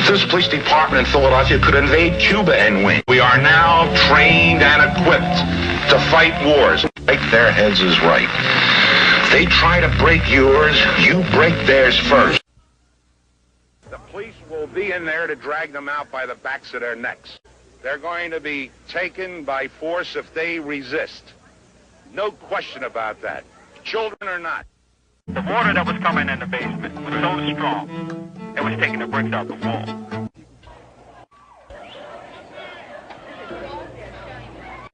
This police department in Philadelphia could invade Cuba and win. We are now trained and equipped to fight wars. Break their heads is right. They try to break yours, you break theirs first. The police will be in there to drag them out by the backs of their necks. They're going to be taken by force if they resist. No question about that. Children or not. The water that was coming in the basement was so strong, it was taking the bricks out the wall.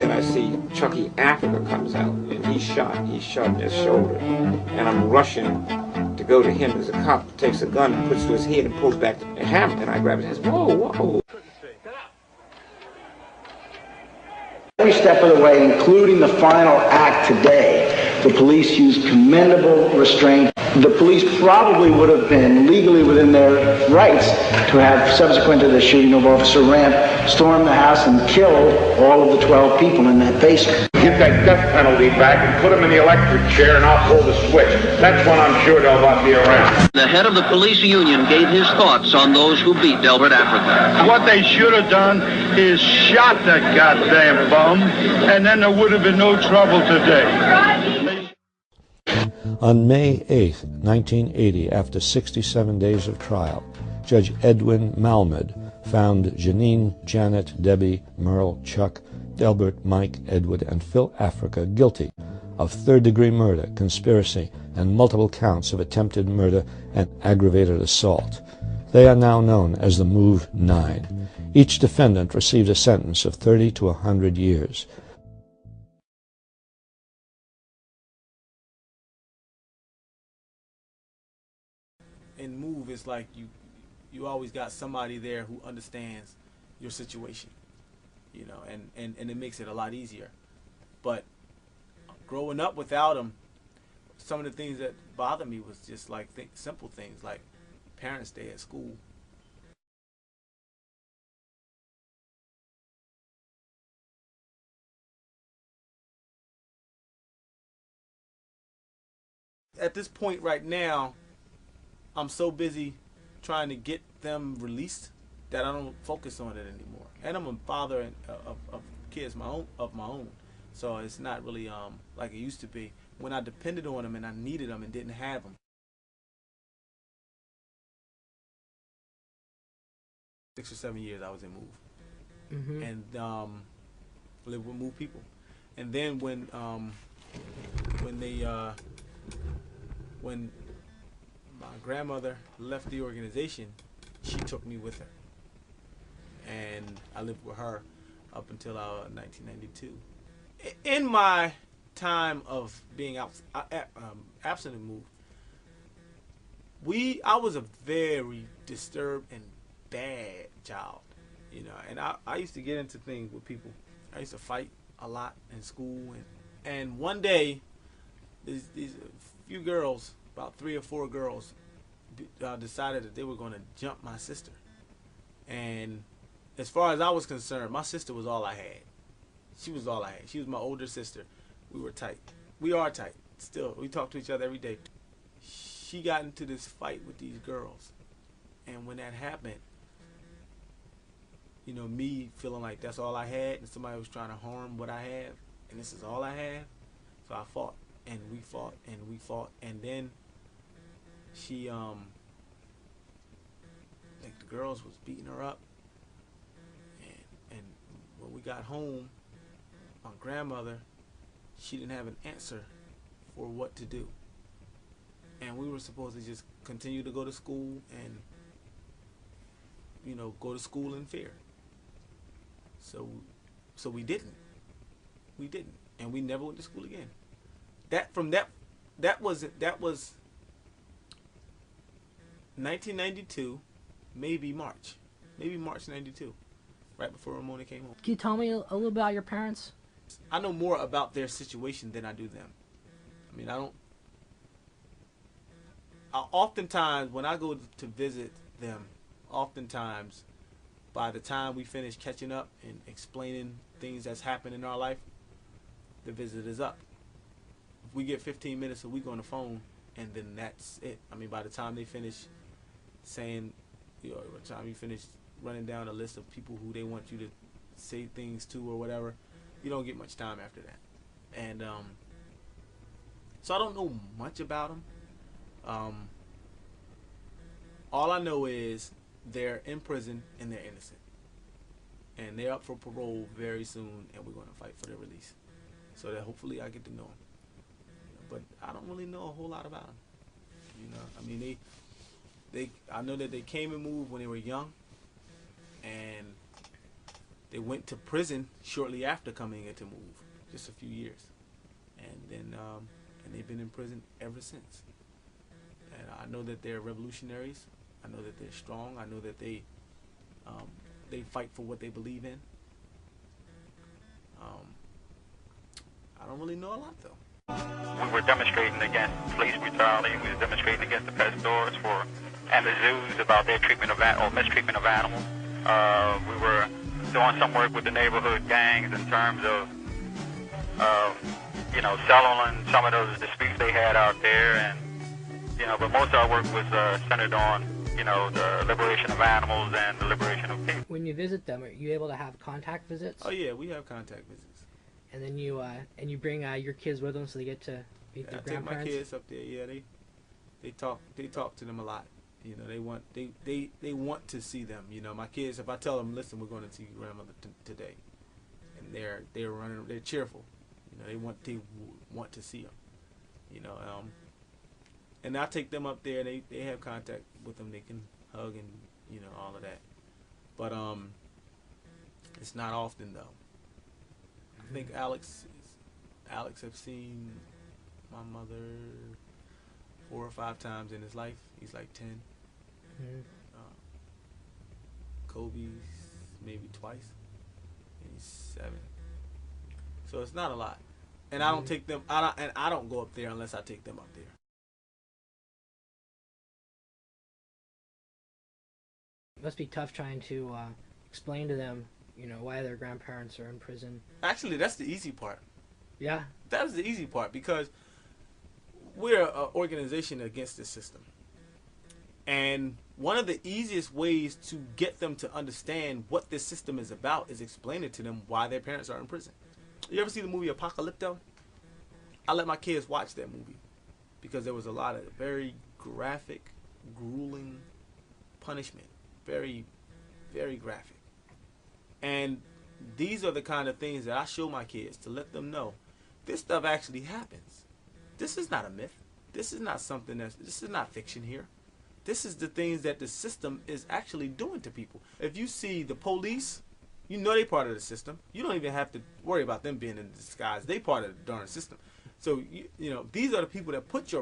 And I see Chucky Africa comes out, and he's shot in his shoulder. And I'm rushing to go to him as a cop takes a gun and puts to his head and pulls back the hammer, and I grab his hands. Whoa, whoa. Every step of the way, including the final act today, the police used commendable restraint. The police probably would have been legally within their rights to have, subsequent to the shooting of Officer Ramp, stormed the house and killed all of the 12 people in that basement. Get that death penalty back and put them in the electric chair and I'll pull the switch. That's when I'm sure they'll not be around. The head of the police union gave his thoughts on those who beat Delbert Africa. What they should have done is shot that goddamn bum, and then there would have been no trouble today. On May 8, 1980, after 67 days of trial, Judge Edwin Malmed found Janine, Janet, Debbie, Merle, Chuck, Delbert, Mike, Edward, and Phil Africa guilty of third-degree murder, conspiracy, and multiple counts of attempted murder and aggravated assault. They are now known as the Move 9. Each defendant received a sentence of 30 to 100 years. In Move, it's like you always got somebody there who understands your situation, you know, and it makes it a lot easier. But growing up without them, some of the things that bothered me was just like simple things like Parents' Day at school. At this point right now, I'm so busy trying to get them released that I don't focus on it anymore. And I'm a father of kids of my own, so it's not really like it used to be when I depended on them and I needed them and didn't have them. 6 or 7 years I was in Move, and lived with Move people. And then when my grandmother left the organization, she took me with her, and I lived with her up until 1992. In my time of being absent and Move, I was a very disturbed and bad child, you know, and I used to get into things with people. I used to fight a lot in school, and one day these few girls, about 3 or 4 girls, decided that they were going to jump my sister. And as far as I was concerned, my sister was all I had. She was all I had. She was my older sister. We were tight. We are tight still. We talk to each other every day. She got into this fight with these girls, and when that happened, you know, me feeling like that's all I had and somebody was trying to harm what I have and this is all I have, so I fought and we fought and we fought, and then she like the girls was beating her up, and when we got home, my grandmother, she didn't have an answer for what to do, and we were supposed to just continue to go to school and, you know, go to school in fear. So we didn't, and we never went to school again. That was 1992, maybe March 92, right before Ramona came home. Can you tell me a little about your parents? I know more about their situation than I do them. I mean, oftentimes when I go to visit them, oftentimes by the time we finish catching up and explaining things that's happened in our life, the visit is up. If we get 15 minutes a week on the phone, and then that's it. I mean, by the time they finish saying, by the time you finish running down a list of people who they want you to say things to or whatever, you don't get much time after that. And so I don't know much about them. All I know is they're in prison and they're innocent, and they're up for parole very soon, and we're going to fight for their release, so that hopefully I get to know them. But I don't really know a whole lot about them. I mean, I know that they came and moved when they were young, and they went to prison shortly after coming into move, just a few years, and then and they've been in prison ever since. And I know that they're revolutionaries. I know that they're strong. I know that they fight for what they believe in. I don't really know a lot though. We were demonstrating against police brutality. We were demonstrating against the pet stores and the zoos about their treatment of or mistreatment of animals. We were doing some work with the neighborhood gangs in terms of settling some of those disputes they had out there, and but most of our work was centered on the liberation of animals and the liberation of people. When you visit them, are you able to have contact visits? Oh yeah, we have contact visits. And then you bring your kids with them, so they get to meet their grandparents. I take my kids up there. Yeah, they talk to them a lot. They want to see them. My kids. If I tell them, listen, we're going to see your grandmother today, and they're running. They're cheerful. They want to see them. And I take them up there, and they have contact with them. They can hug and all of that. But it's not often though. I think Alex have seen my mother 4 or 5 times in his life. He's like 10. Kobe's maybe twice, and he's 7. So it's not a lot. And I don't take them. I don't go up there unless I take them up there. It must be tough trying to explain to them, why their grandparents are in prison. Actually, that's the easy part. Yeah? That is the easy part, because we're an organization against the system. And one of the easiest ways to get them to understand what this system is about is explaining to them why their parents are in prison. You ever see the movie Apocalypto? I let my kids watch that movie because there was a lot of very graphic, grueling punishment. Very, very graphic. And these are the kind of things that I show my kids to let them know this stuff actually happens. This is not a myth. This is not something this is not fiction here. This is the things that the system is actually doing to people. If you see the police, they part of the system. You don't even have to worry about them being in disguise. They part of the darn system. So these are the people that put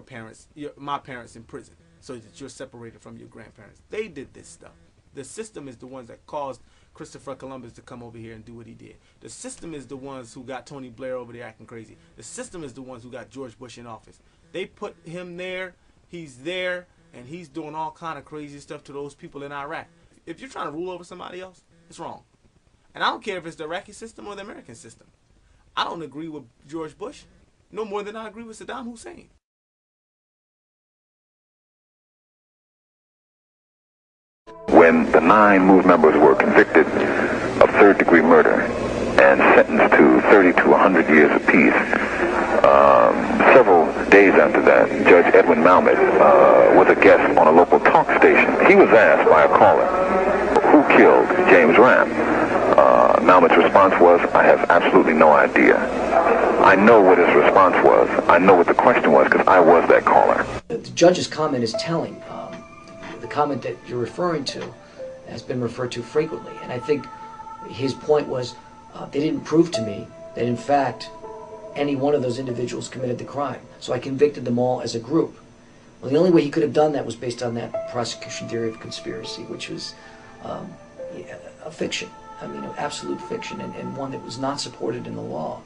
my parents in prison, so that you're separated from your grandparents. They did this stuff. The system is the ones that caused Christopher Columbus to come over here and do what he did. The system is the ones who got Tony Blair over there acting crazy. The system is the ones who got George Bush in office. They put him there. He's there, and he's doing all kind of crazy stuff to those people in Iraq. If you're trying to rule over somebody else, it's wrong. And I don't care if it's the Iraqi system or the American system. I don't agree with George Bush no more than I agree with Saddam Hussein. When the 9 MOVE members were convicted of third-degree murder and sentenced to 30 to 100 years apiece, several days after that, Judge Edwin Malmet was a guest on a local talk station. He was asked by a caller, who killed James Ram? Malmet's response was, I have absolutely no idea. I know what his response was. I know what the question was because I was that caller. The judge's comment is telling. The comment that you're referring to has been referred to frequently, and I think his point was they didn't prove to me that in fact any one of those individuals committed the crime, so I convicted them all as a group. Well, the only way he could have done that was based on that prosecution theory of conspiracy, which was a fiction, absolute fiction, and one that was not supported in the law.